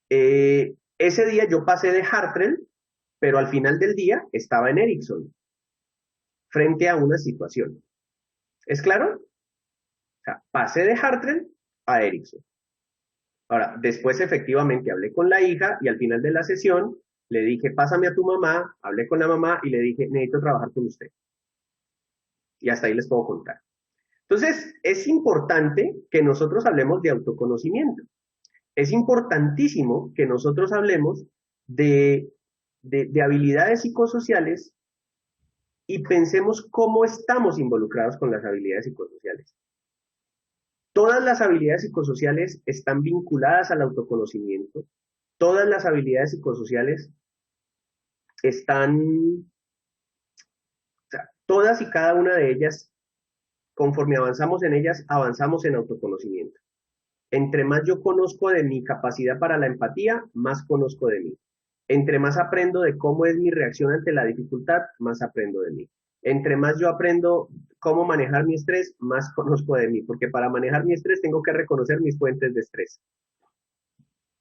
ese día yo pasé de Hartrell, pero al final del día estaba en Erickson, frente a una situación. ¿Es claro? O sea, pasé de Hartrell a Erickson. Ahora, después efectivamente hablé con la hija y al final de la sesión le dije, pásame a tu mamá, hablé con la mamá y le dije, necesito trabajar con usted. Y hasta ahí les puedo contar. Entonces, es importante que nosotros hablemos de autoconocimiento. Es importantísimo que nosotros hablemos de habilidades psicosociales y pensemos cómo estamos involucrados con las habilidades psicosociales. Todas las habilidades psicosociales están vinculadas al autoconocimiento. Todas las habilidades psicosociales están, o sea, todas y cada una de ellas, conforme avanzamos en ellas, avanzamos en autoconocimiento. Entre más yo conozco de mi capacidad para la empatía, más conozco de mí. Entre más aprendo de cómo es mi reacción ante la dificultad, más aprendo de mí. Entre más yo aprendo cómo manejar mi estrés, más conozco de mí, porque para manejar mi estrés tengo que reconocer mis fuentes de estrés.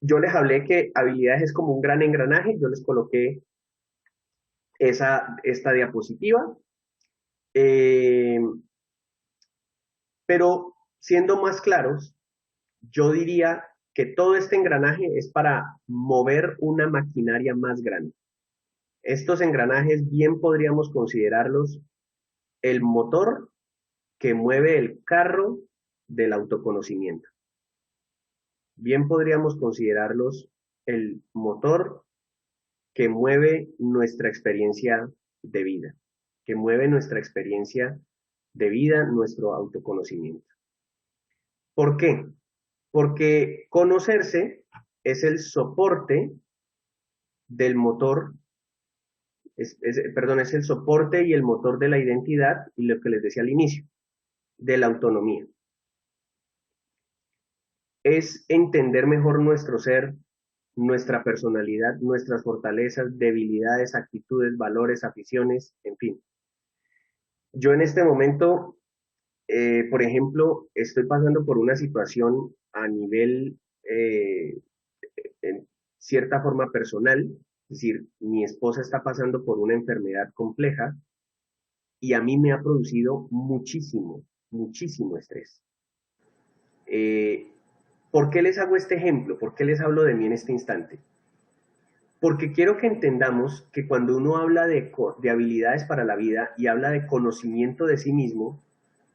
Yo les hablé que habilidades es como un gran engranaje, yo les coloqué esta diapositiva, pero siendo más claros, yo diría que todo este engranaje es para mover una maquinaria más grande. Estos engranajes bien podríamos considerarlos el motor que mueve el carro del autoconocimiento. Bien podríamos considerarlos el motor que mueve nuestra experiencia de vida, que mueve nuestra experiencia de vida, nuestro autoconocimiento. ¿Por qué? Porque conocerse es el soporte del motor, es el soporte y el motor de la identidad y lo que les decía al inicio, de la autonomía. Es entender mejor nuestro ser, nuestra personalidad, nuestras fortalezas, debilidades, actitudes, valores, aficiones, en fin. Yo en este momento, por ejemplo, estoy pasando por una situación a nivel, en cierta forma personal, es decir, mi esposa está pasando por una enfermedad compleja y a mí me ha producido muchísimo, muchísimo estrés. Eh, ¿Por qué les hago este ejemplo? ¿Por qué les hablo de mí en este instante? Porque quiero que entendamos que cuando uno habla de habilidades para la vida y habla de conocimiento de sí mismo,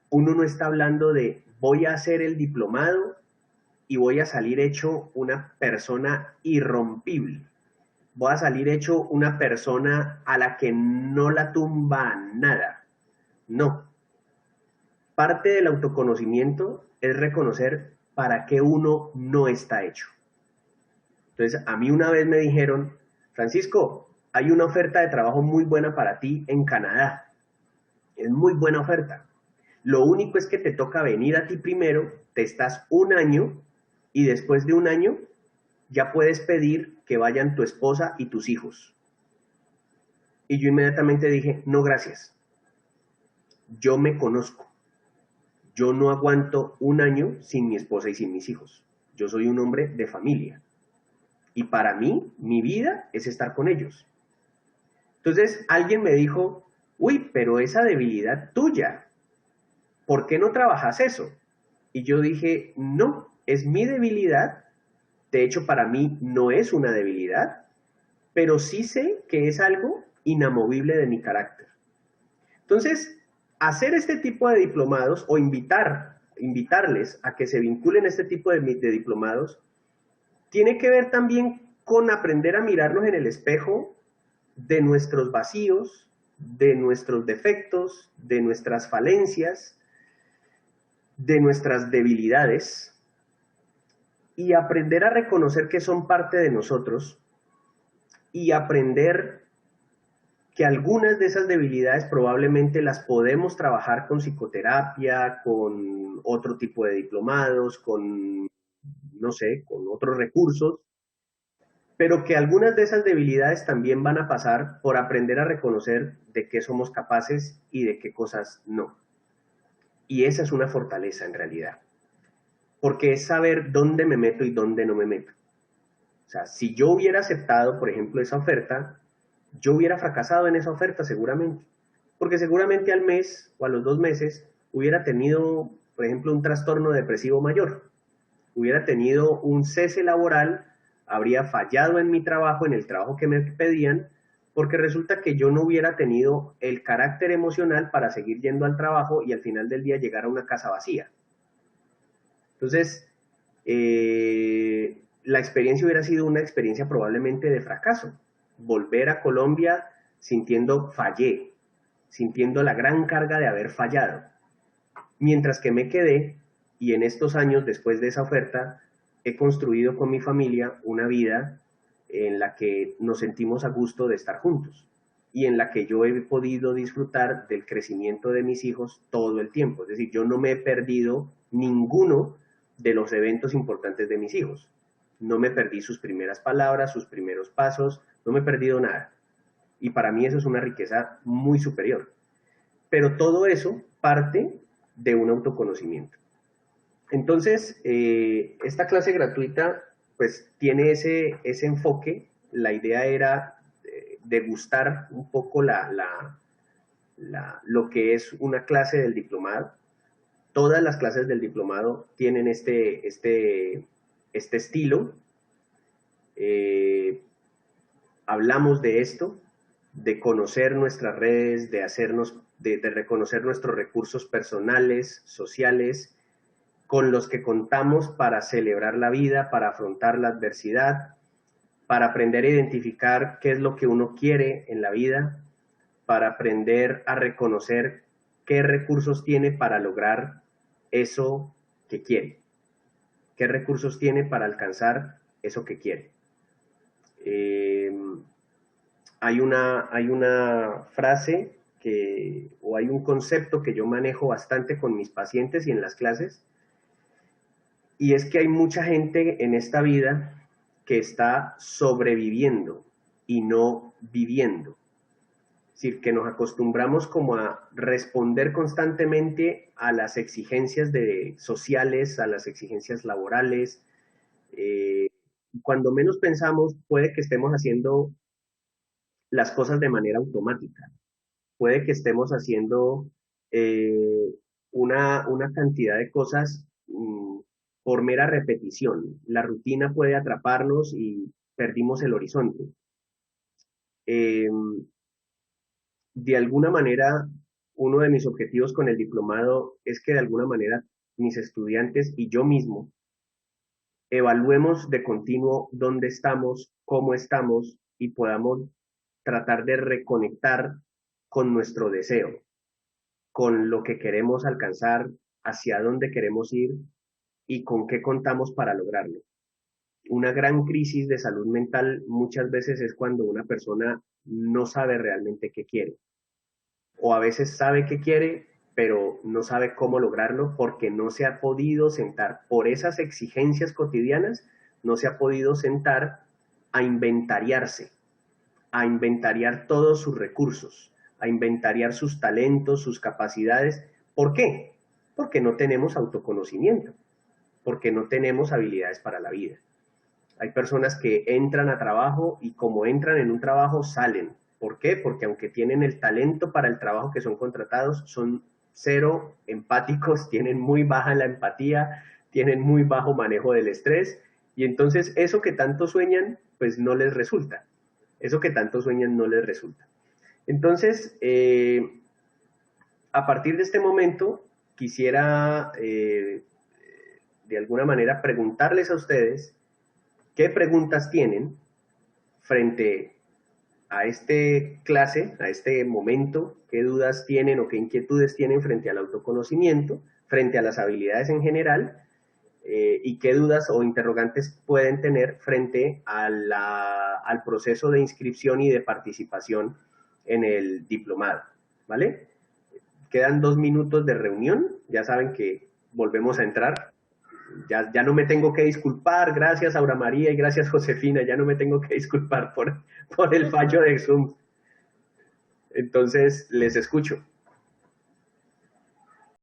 uno no está hablando de voy a hacer el diplomado y voy a salir hecho una persona irrompible. Voy a salir hecho una persona a la que no la tumba nada. No. Parte del autoconocimiento es reconocer para qué uno no está hecho. Entonces, a mí una vez me dijeron, Francisco, hay una oferta de trabajo muy buena para ti en Canadá. Es muy buena oferta. Lo único es que te toca venir a ti primero, te estás un año y después de un año ya puedes pedir que vayan tu esposa y tus hijos. Y yo inmediatamente dije, no, gracias. Yo me conozco. Yo no aguanto un año sin mi esposa y sin mis hijos. Yo soy un hombre de familia. Y para mí, mi vida es estar con ellos. Entonces, alguien me dijo, uy, pero esa debilidad tuya, ¿por qué no trabajas eso? Y yo dije, no, es mi debilidad. De hecho, para mí no es una debilidad, pero sí sé que es algo inamovible de mi carácter. Entonces, hacer este tipo de diplomados o invitarles a que se vinculen a este tipo de diplomados, tiene que ver también con aprender a mirarnos en el espejo de nuestros vacíos, de nuestros defectos, de nuestras falencias, de nuestras debilidades, y aprender a reconocer que son parte de nosotros y aprender que algunas de esas debilidades probablemente las podemos trabajar con psicoterapia, con otro tipo de diplomados, con, no sé, con otros recursos, pero que algunas de esas debilidades también van a pasar por aprender a reconocer de qué somos capaces y de qué cosas no. Y esa es una fortaleza en realidad, porque es saber dónde me meto y dónde no me meto. O sea, si yo hubiera aceptado, por ejemplo, esa oferta, yo hubiera fracasado en esa oferta seguramente, porque seguramente al mes o a los 2 meses hubiera tenido, por ejemplo, un trastorno depresivo mayor, hubiera tenido un cese laboral, habría fallado en mi trabajo, en el trabajo que me pedían, porque resulta que yo no hubiera tenido el carácter emocional para seguir yendo al trabajo y al final del día llegar a una casa vacía. Entonces, la experiencia hubiera sido una experiencia probablemente de fracaso. Volver a Colombia sintiendo fallé, sintiendo la gran carga de haber fallado. Mientras que me quedé, y en estos años después de esa oferta, he construido con mi familia una vida en la que nos sentimos a gusto de estar juntos y en la que yo he podido disfrutar del crecimiento de mis hijos todo el tiempo. Es decir, yo no me he perdido ninguno de los eventos importantes de mis hijos. No me perdí sus primeras palabras, sus primeros pasos, no me he perdido nada. Y para mí eso es una riqueza muy superior. Pero todo eso parte de un autoconocimiento. Entonces, esta clase gratuita pues tiene ese enfoque. La idea era degustar un poco lo que es una clase del diplomado. Todas las clases del diplomado tienen este estilo. Hablamos de esto, de conocer nuestras redes, de reconocer nuestros recursos personales, sociales, con los que contamos para celebrar la vida, para afrontar la adversidad, para aprender a identificar qué es lo que uno quiere en la vida, para aprender a reconocer qué recursos tiene para lograr eso que quiere, qué recursos tiene para alcanzar eso que quiere. Hay una frase o hay un concepto que yo manejo bastante con mis pacientes y en las clases, y es que hay mucha gente en esta vida que está sobreviviendo y no viviendo. Es decir, que nos acostumbramos como a responder constantemente a las exigencias sociales, a las exigencias laborales. Cuando menos pensamos, puede que estemos haciendo las cosas de manera automática. Puede que estemos haciendo una cantidad de cosas por mera repetición. La rutina puede atraparnos y perdimos el horizonte. De alguna manera, uno de mis objetivos con el diplomado es que de alguna manera mis estudiantes y yo mismo evaluemos de continuo dónde estamos, cómo estamos y podamos tratar de reconectar con nuestro deseo, con lo que queremos alcanzar, hacia dónde queremos ir y con qué contamos para lograrlo. Una gran crisis de salud mental muchas veces es cuando una persona no sabe realmente qué quiere. O a veces sabe qué quiere, pero no sabe cómo lograrlo porque no se ha podido sentar por esas exigencias cotidianas, no se ha podido sentar a inventariarse, a inventariar todos sus recursos, a inventariar sus talentos, sus capacidades. ¿Por qué? Porque no tenemos autoconocimiento, porque no tenemos habilidades para la vida. Hay personas que entran a trabajo y como entran en un trabajo salen. ¿Por qué? Porque aunque tienen el talento para el trabajo que son contratados, son cero empáticos, tienen muy baja la empatía, tienen muy bajo manejo del estrés y entonces eso que tanto sueñan, pues no les resulta. Eso que tanto sueñan no les resulta. Entonces, a partir de este momento, quisiera de alguna manera preguntarles a ustedes qué preguntas tienen frente a este clase, a este momento, qué dudas tienen o qué inquietudes tienen frente al autoconocimiento, frente a las habilidades en general, y qué dudas o interrogantes pueden tener frente al proceso de inscripción y de participación en el diplomado, ¿vale? Quedan 2 minutos de reunión, ya saben que volvemos a entrar. Ya no me tengo que disculpar, gracias Aura María y gracias Josefina, ya no me tengo que disculpar por el fallo de Zoom. Entonces, les escucho.